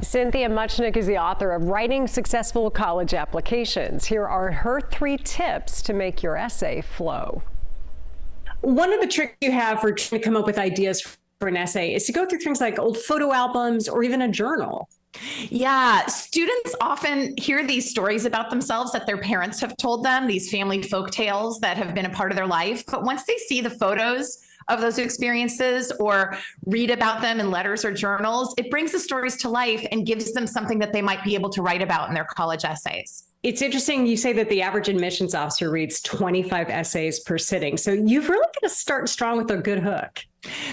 Cynthia Muchnick is the author of Writing Successful College Applications. Here are her 3 tips to make your essay flow. One of the tricks you have for trying to come up with ideas for an essay is to go through things like old photo albums or even a journal. Yeah, students often hear these stories about themselves that their parents have told them, these family folk tales that have been a part of their life. But once they see the photos of those experiences or read about them in letters or journals, it brings the stories to life and gives them something that they might be able to write about in their college essays. It's interesting you say that the average admissions officer reads 25 essays per sitting. So you've really got to start strong with a good hook.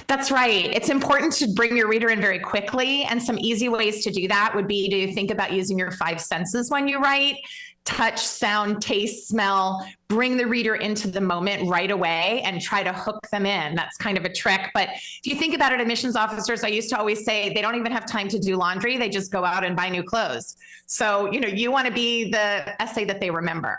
That's right. It's important to bring your reader in very quickly. And some easy ways to do that would be to think about using your 5 senses when you write. Touch, sound, taste, smell, bring the reader into the moment right away and try to hook them in. That's kind of a trick. But if you think about it, admissions officers, I used to always say they don't even have time to do laundry. They just go out and buy new clothes. So, you want to be the essay that they remember.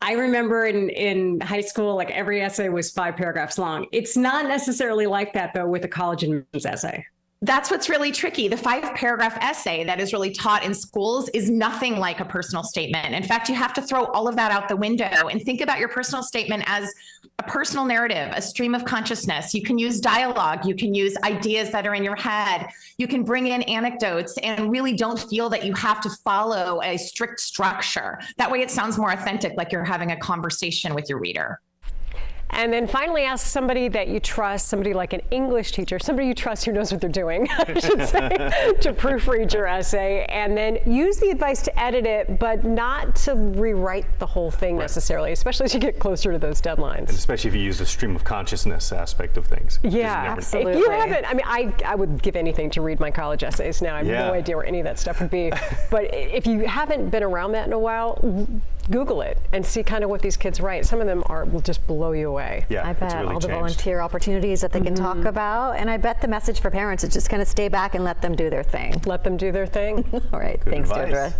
I remember in high school, like every essay was 5 paragraphs long. It's not necessarily like that, though, with a college admissions essay. That's what's really tricky. The 5-paragraph essay that is really taught in schools is nothing like a personal statement. In fact, you have to throw all of that out the window and think about your personal statement as a personal narrative, a stream of consciousness. You can use dialogue. You can use ideas that are in your head. You can bring in anecdotes and really don't feel that you have to follow a strict structure. That way it sounds more authentic, like you're having a conversation with your reader. And then finally ask somebody that you trust, somebody like an English teacher, somebody you trust who knows what they're doing, I should say, to proofread your essay. And then use the advice to edit it, but not to rewrite the whole thing necessarily, especially as you get closer to those deadlines. And especially if you use the stream of consciousness aspect of things. Yeah, absolutely. If you haven't, I would give anything to read my college essays now. I have no idea where any of that stuff would be. But if you haven't been around that in a while, Google it and see kind of what these kids write. Some of them will just blow you away. Yeah, I bet really all the changed. volunteer opportunities that they can talk about. And I bet the message for parents is just kind of stay back and let them do their thing. Let them do their thing. All right. Good Thanks, advice. Deirdre.